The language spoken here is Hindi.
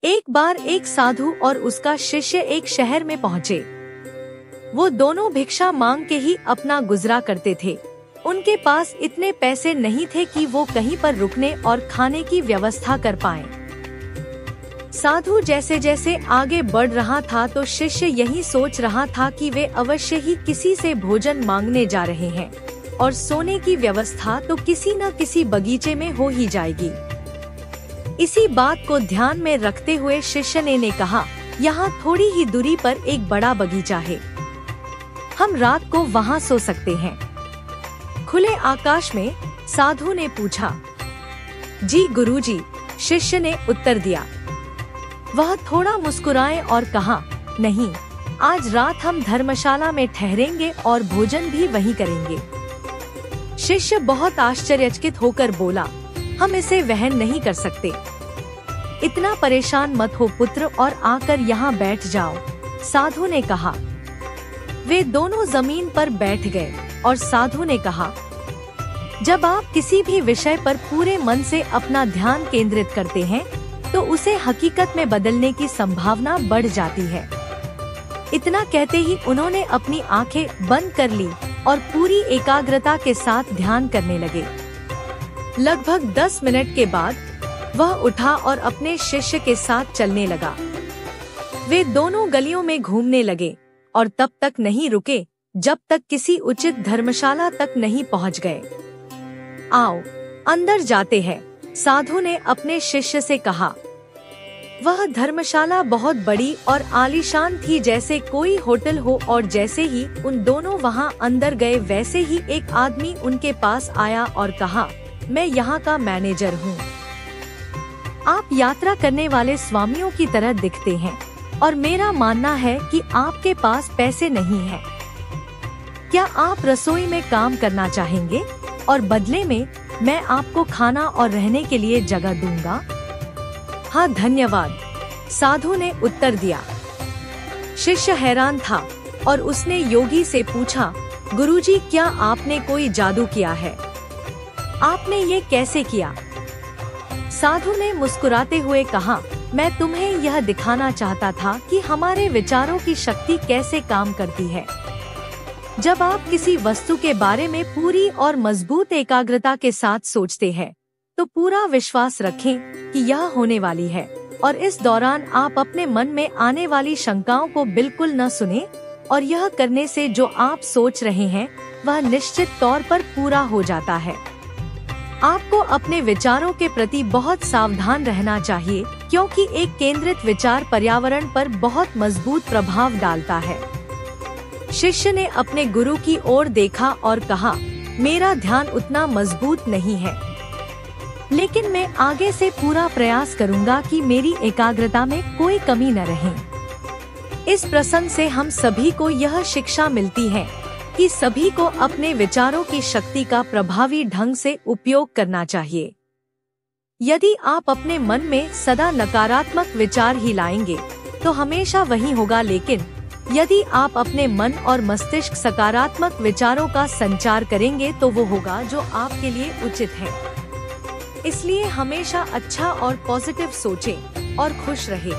एक बार एक साधु और उसका शिष्य एक शहर में पहुँचे। वो दोनों भिक्षा मांग के ही अपना गुजरा करते थे। उनके पास इतने पैसे नहीं थे कि वो कहीं पर रुकने और खाने की व्यवस्था कर पाएं। साधु जैसे जैसे आगे बढ़ रहा था तो शिष्य यही सोच रहा था कि वे अवश्य ही किसी से भोजन मांगने जा रहे हैं और सोने की व्यवस्था तो किसी न किसी बगीचे में हो ही जाएगी। इसी बात को ध्यान में रखते हुए शिष्य ने कहा, यहाँ थोड़ी ही दूरी पर एक बड़ा बगीचा है, हम रात को वहाँ सो सकते हैं। खुले आकाश में साधु ने पूछा। जी गुरुजी, शिष्य ने उत्तर दिया। वह थोड़ा मुस्कुराए और कहा, नहीं, आज रात हम धर्मशाला में ठहरेंगे और भोजन भी वहीं करेंगे। शिष्य बहुत आश्चर्यचकित होकर बोला, हम इसे वहन नहीं कर सकते। इतना परेशान मत हो पुत्र और आकर यहाँ बैठ जाओ, साधु ने कहा। वे दोनों जमीन पर बैठ गए और साधु ने कहा, जब आप किसी भी विषय पर पूरे मन से अपना ध्यान केंद्रित करते हैं तो उसे हकीकत में बदलने की संभावना बढ़ जाती है। इतना कहते ही उन्होंने अपनी आंखें बंद कर ली और पूरी एकाग्रता के साथ ध्यान करने लगे। लगभग 10 मिनट के बाद वह उठा और अपने शिष्य के साथ चलने लगा। वे दोनों गलियों में घूमने लगे और तब तक नहीं रुके जब तक किसी उचित धर्मशाला तक नहीं पहुंच गए। आओ अंदर जाते हैं, साधु ने अपने शिष्य से कहा। वह धर्मशाला बहुत बड़ी और आलीशान थी, जैसे कोई होटल हो, और जैसे ही उन दोनों वहां अंदर गए वैसे ही एक आदमी उनके पास आया और कहा, मैं यहाँ का मैनेजर हूँ। आप यात्रा करने वाले स्वामियों की तरह दिखते हैं और मेरा मानना है कि आपके पास पैसे नहीं हैं। क्या आप रसोई में काम करना चाहेंगे और बदले में मैं आपको खाना और रहने के लिए जगह दूंगा? हाँ धन्यवाद, साधु ने उत्तर दिया। शिष्य हैरान था और उसने योगी से पूछा, गुरुजी, क्या आपने कोई जादू किया है? आपने ये कैसे किया? साधु ने मुस्कुराते हुए कहा, मैं तुम्हें यह दिखाना चाहता था कि हमारे विचारों की शक्ति कैसे काम करती है। जब आप किसी वस्तु के बारे में पूरी और मजबूत एकाग्रता के साथ सोचते हैं तो पूरा विश्वास रखें कि यह होने वाली है, और इस दौरान आप अपने मन में आने वाली शंकाओं को बिल्कुल न सुने, और यह करने से जो आप सोच रहे हैं वह निश्चित तौर पर पूरा हो जाता है। आपको अपने विचारों के प्रति बहुत सावधान रहना चाहिए, क्योंकि एक केंद्रित विचार पर्यावरण पर बहुत मजबूत प्रभाव डालता है। शिष्य ने अपने गुरु की ओर देखा और कहा, मेरा ध्यान उतना मजबूत नहीं है, लेकिन मैं आगे से पूरा प्रयास करूंगा कि मेरी एकाग्रता में कोई कमी न रहे। इस प्रसंग से हम सभी को यह शिक्षा मिलती है कि सभी को अपने विचारों की शक्ति का प्रभावी ढंग से उपयोग करना चाहिए। यदि आप अपने मन में सदा नकारात्मक विचार ही लाएंगे तो हमेशा वही होगा, लेकिन यदि आप अपने मन और मस्तिष्क सकारात्मक विचारों का संचार करेंगे तो वो होगा जो आपके लिए उचित है। इसलिए हमेशा अच्छा और पॉजिटिव सोचें और खुश रहें।